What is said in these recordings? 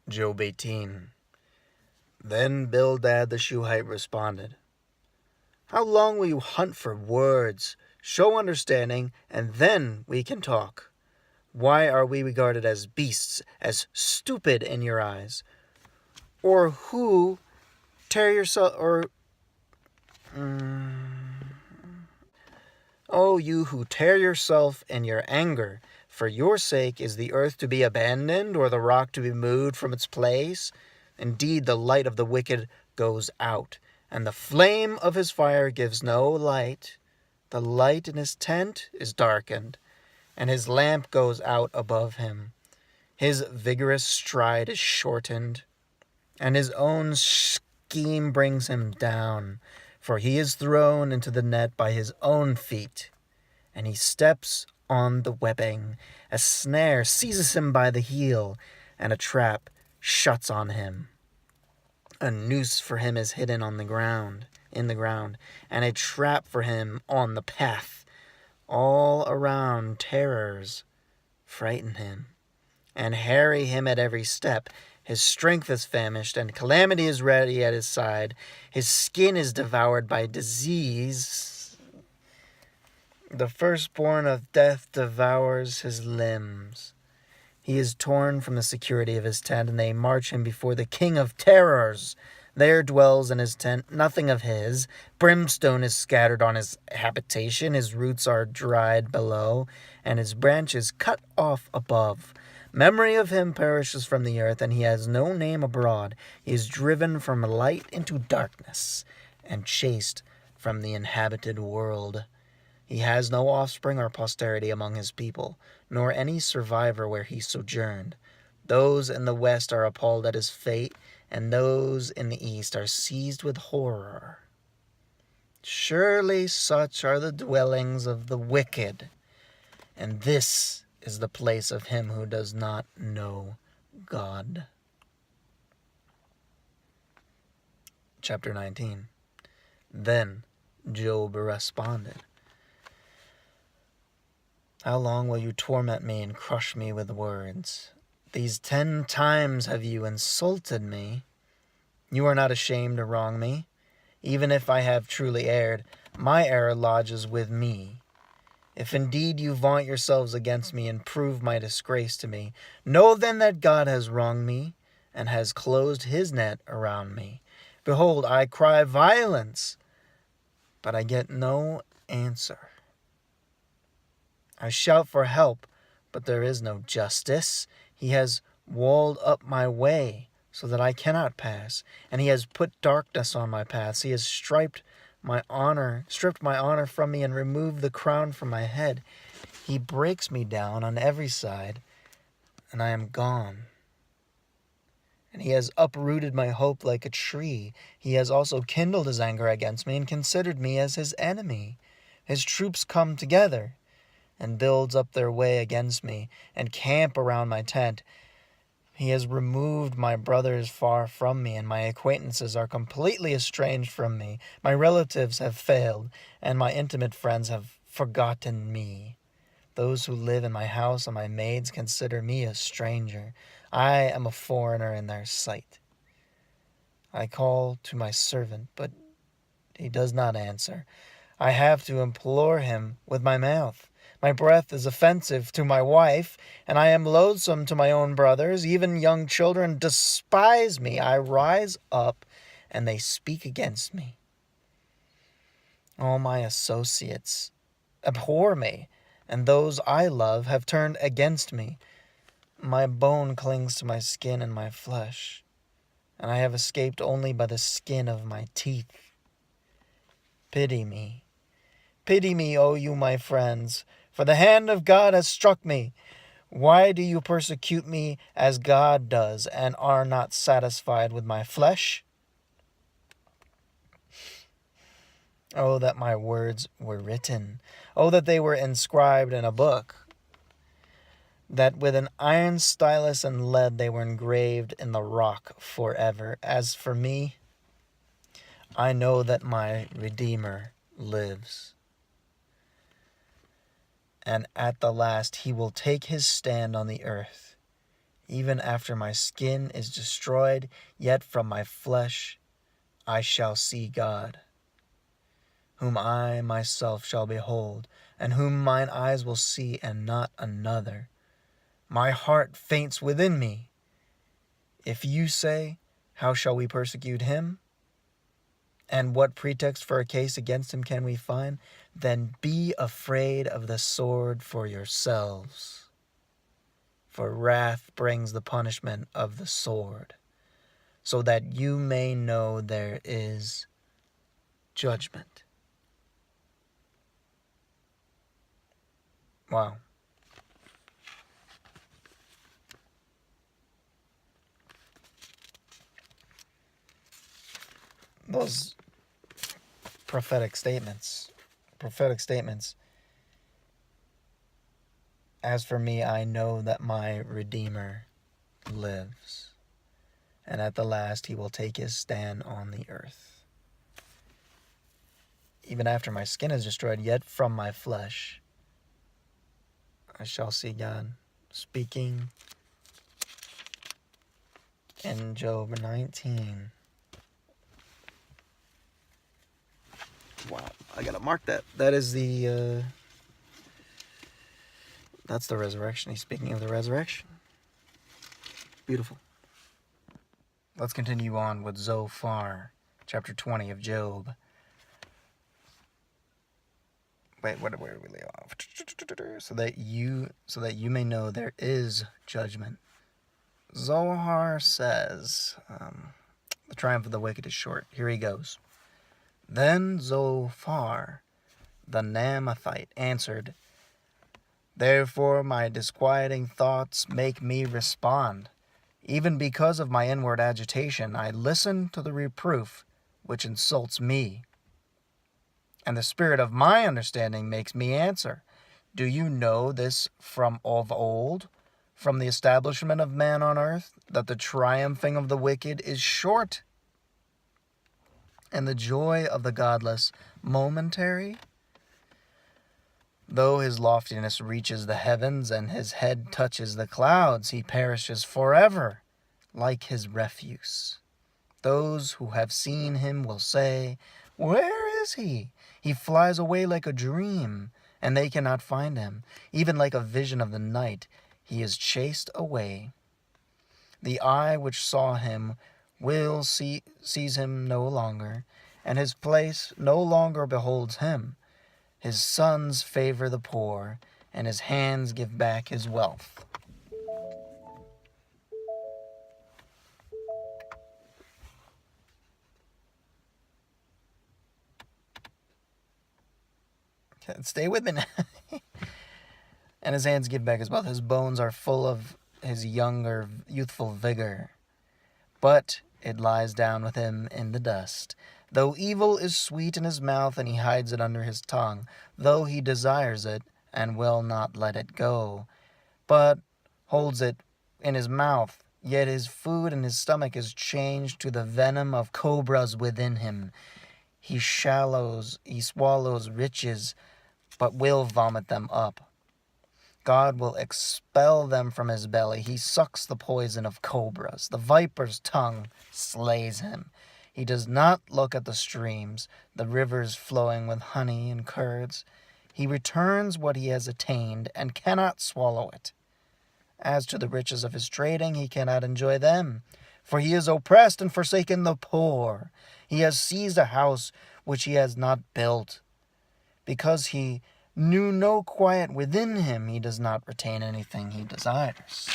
Job 18. Then Bildad the Shuhite responded, "How long will you hunt for words? Show understanding, and then we can talk. Why are we regarded as beasts, as stupid in your eyes? Or who tear yourself, Oh, you who tear yourself in your anger, for your sake is the earth to be abandoned, or the rock to be moved from its place? Indeed, the light of the wicked goes out, and the flame of his fire gives no light. The light in his tent is darkened, and his lamp goes out above him. His vigorous stride is shortened, and his own scheme brings him down. For he is thrown into the net by his own feet, and he steps on the webbing. A snare seizes him by the heel, and a trap shuts on him. A noose for him is hidden in the ground, and a trap for him on the path. All around terrors frighten him, and harry him at every step. His strength is famished, and calamity is ready at his side. His skin is devoured by disease. The firstborn of death devours his limbs. He is torn from the security of his tent, and they march him before the king of terrors. There dwells in his tent nothing of his. Brimstone is scattered on his habitation. His roots are dried below, and his branches cut off above. Memory of him perishes from the earth, and he has no name abroad. He is driven from light into darkness, and chased from the inhabited world. He has no offspring or posterity among his people, nor any survivor where he sojourned. Those in the west are appalled at his fate, and those in the east are seized with horror. Surely such are the dwellings of the wicked, and this is the place of him who does not know God." Chapter 19. Then Job responded, "How long will you torment me and crush me with words? These 10 times have you insulted me. You are not ashamed to wrong me. Even if I have truly erred, my error lodges with me. If indeed you vaunt yourselves against me and prove my disgrace to me, know then that God has wronged me and has closed his net around me. Behold, I cry violence, but I get no answer. I shout for help, but there is no justice. He has walled up my way so that I cannot pass, and he has put darkness on my paths. He has stripped my honor from me and removed the crown from my head. He breaks me down on every side, and I am gone. And he has uprooted my hope like a tree. He has also kindled his anger against me and considered me as his enemy. His troops come together and builds up their way against me and camp around my tent. He has removed my brothers far from me, and my acquaintances are completely estranged from me. My relatives have failed, and my intimate friends have forgotten me. Those who live in my house and my maids consider me a stranger. I am a foreigner in their sight. I call to my servant, but he does not answer. I have to implore him with my mouth. My breath is offensive to my wife, and I am loathsome to my own brothers. Even young children despise me. I rise up, and they speak against me. All my associates abhor me, and those I love have turned against me. My bone clings to my skin and my flesh, and I have escaped only by the skin of my teeth. Pity me. Pity me, O you my friends, for the hand of God has struck me. Why do you persecute me as God does, and are not satisfied with my flesh? Oh, that my words were written. Oh, that they were inscribed in a book. That with an iron stylus and lead they were engraved in the rock forever. As for me, I know that my Redeemer lives, and at the last he will take his stand on the earth. Even after my skin is destroyed, yet from my flesh I shall see God, whom I myself shall behold, and whom mine eyes will see, and not another. My heart faints within me. If you say, how shall we persecute him? And what pretext for a case against him can we find? Then be afraid of the sword for yourselves. For wrath brings the punishment of the sword, so that you may know there is judgment. Wow. Those prophetic statements. As for me, I know that my Redeemer lives, and at the last he will take his stand on the earth. Even after my skin is destroyed, yet from my flesh I shall see God. Speaking in Job 19. Wow, I gotta mark that. That is that's the resurrection. He's speaking of the resurrection. Beautiful. Let's continue on with Zophar, chapter 20 of Job. Wait, where do we leave off? So that you may know there is judgment. Zohar says, the triumph of the wicked is short. Here he goes. Then Zophar, the Naamathite, answered, therefore my disquieting thoughts make me respond. Even because of my inward agitation, I listen to the reproof which insults me. And the spirit of my understanding makes me answer. Do you know this from of old, from the establishment of man on earth, that the triumphing of the wicked is short, and the joy of the godless momentary? Though his loftiness reaches the heavens, and his head touches the clouds, he perishes forever, like his refuse. Those who have seen him will say, where is he? He flies away like a dream, and they cannot find him. Even like a vision of the night, he is chased away. The eye which saw him sees him no longer, and his place no longer beholds him. His sons favor the poor, and his hands give back his wealth. Stay with me now. And his hands give back his wealth. His bones are full of his youthful vigor. But it lies down with him in the dust. Though evil is sweet in his mouth, and he hides it under his tongue, though he desires it, and will not let it go, but holds it in his mouth, yet his food in his stomach is changed to the venom of cobras within him. He swallows riches, but will vomit them up. God will expel them from his belly. He sucks the poison of cobras. The viper's tongue slays him. He does not look at the streams, the rivers flowing with honey and curds. He returns what he has attained and cannot swallow it. As to the riches of his trading, he cannot enjoy them, for he is oppressed and forsaken the poor. He has seized a house which he has not built. Because he knew no quiet within him, he does not retain anything he desires.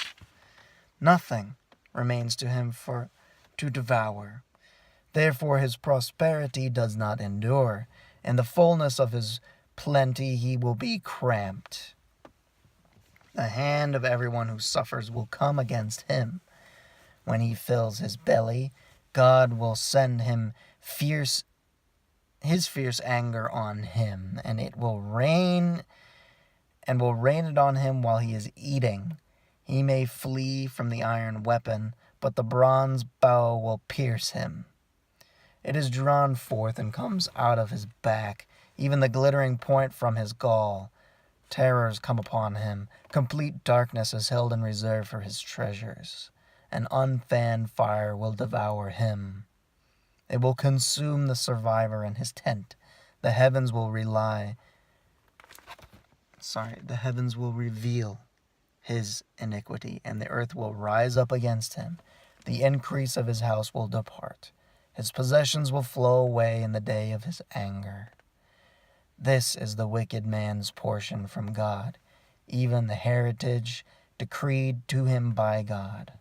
Nothing remains to him to devour. Therefore his prosperity does not endure. In the fullness of his plenty he will be cramped. The hand of everyone who suffers will come against him. When he fills his belly, God will send him his fierce anger on him, and it will rain it on him while he is eating. He may flee from the iron weapon, but the bronze bow will pierce him. It is drawn forth and comes out of his back, even the glittering point from his gall. Terrors come upon him. Complete darkness is held in reserve for his treasures. An unfanned fire will devour him. It will consume the survivor in his tent. The heavens will reveal his iniquity, and the earth will rise up against him. The increase of his house will depart. His possessions will flow away in the day of his anger. This is the wicked man's portion from God, even the heritage decreed to him by God.